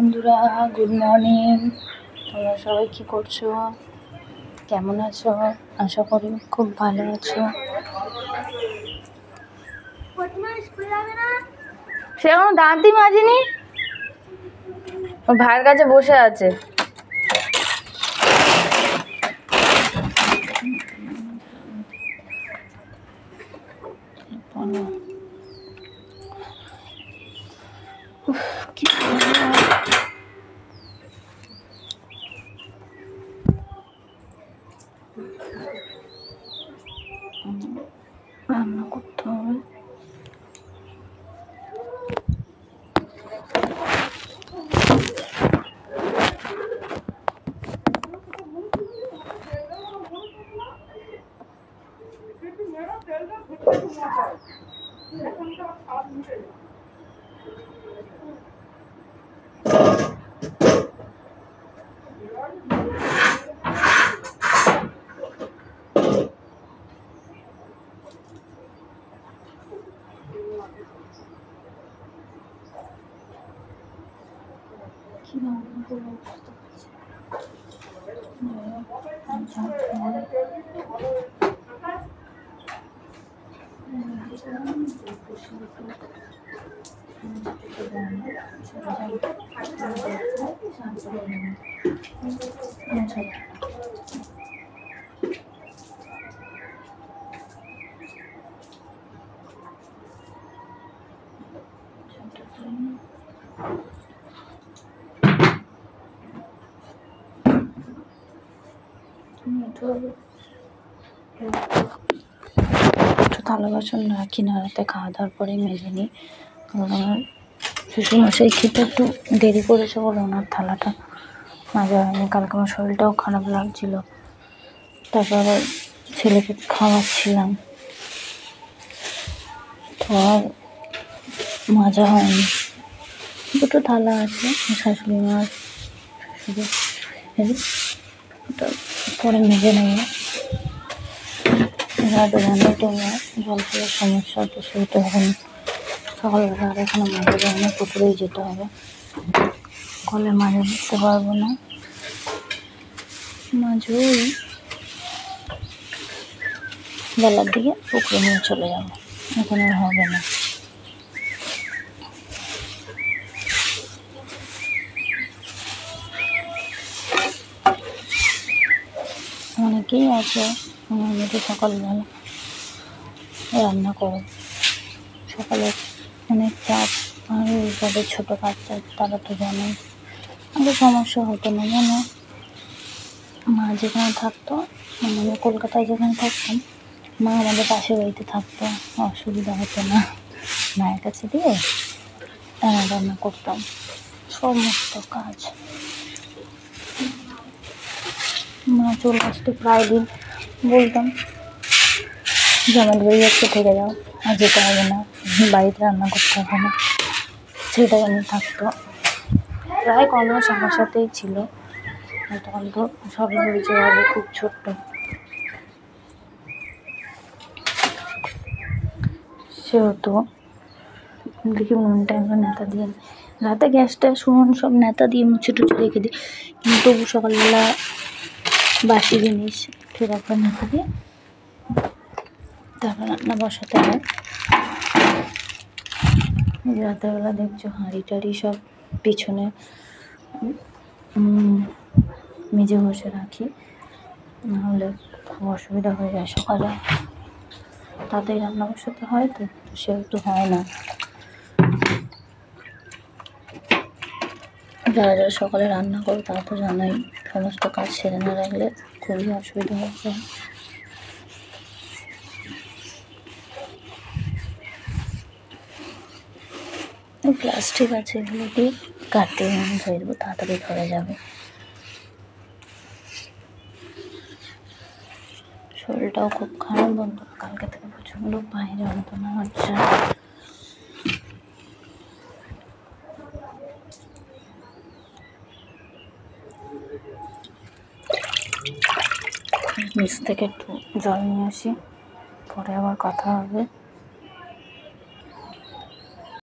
বন্ধুরা, good morning. তোমরা সবাই কী করছো, কেমন আছো? আশা করি খুব ভালো আছো। সে এখনো দাঁতই মাজিনি, ও ভাইয়ের কাছে বসে আছে। কি রান্না করতে হবে। কি রান্না করবো বুঝতে পারছি একটু থালা বাসন রাখি না, রাতে খাওয়া দাওয়ার পরে মেজে নিই। কারণ আমার শ্বশুরমশাই খেতে একটু দেরি করেছে বলে ওনার থালাটা মাজা হয়নি। কালকে আমার শরীরটাও খারাপ লাগছিল, তারপরে ছেলেকে খাওয়াচ্ছিলাম, তো আর মাজা হয়নি। দুটো থালা আছে শাশুড়ি মার, শাশুড়ি ওটা পরে মেজে নেব। রাতে জানোই তোমরা জল খাওয়ার সমস্যা, তো সেটা হবে না। সকালবেলা আর এখানে মাজা যায় না, পুকুরেই যেতে হবে। কলে মাজা দিতে পারবো না, মাঝে বেলার দিকে পুকুরে নিয়ে চলে যাবো, এখানে আর হবে না। অনেকেই আছে আমার মধ্যে সকালবেলা রান্না করো, সকালে অনেক চাপ, আর যাদের ছোটো বাচ্চা তারা তো জানেন। আগে সমস্যা হতো না, জানো, মা যেখানে থাকতো, মানে আমি কলকাতায় যেখানে থাকতাম, মা আমাদের পাশের বাড়িতে থাকতো, অসুবিধা হতো না। মায়ের কাছে দিয়ে রান্না করতাম সমস্ত কাজ। মা চলে আসতে প্রায় দিন বলতাম যে আমাদের বাড়ি একটু থেকে যাও, আর যেতে হবে না, বাড়িতে রান্না করতে হবে না, সেটাই আমি থাকতো। প্রায় কলস আমার সাথেই ছিল, তখন তো সবই হয়েছে ভাবে খুব ছোট্ট, সেহেতু দেখি উনুনটা আমরা নেতা দিয়ে রাতে গ্যাসটা শুনুন সব নেতা দিয়ে মুছে টুছে রেখে দিই, কিন্তু তবু সকালবেলা বাসি জিনিস ঠিক একবার নেতা দিয়ে তারপর রান্না বসাতে হয়। রাতেরবেলা দেখছো হাঁড়ি টাড়ি সব পিছনে মেজে বসে রাখি, নাহলে খুব অসুবিধা হয়ে যায়। সকালে তাতেই রান্না বসাতে হয়, তো সেহেতু হয় না। যারা যারা সকালে রান্না করো তারা তো জানাই, সমস্ত কাজ সেরে না রাখলে খুবই অসুবিধা হয়ে যায়। প্লাস্টিক আছে, এগুলো দিয়ে কাটতে ধরে দেবো, তাড়াতাড়ি ধরে যাবে। শরীরটাও খুব খারাপ বন্ধু, কালকে থেকে প্রচণ্ড পায়ে যন্ত্রণা হচ্ছে। নিচ থেকে একটু জল নিয়ে আসি, পরে আবার কথা হবে।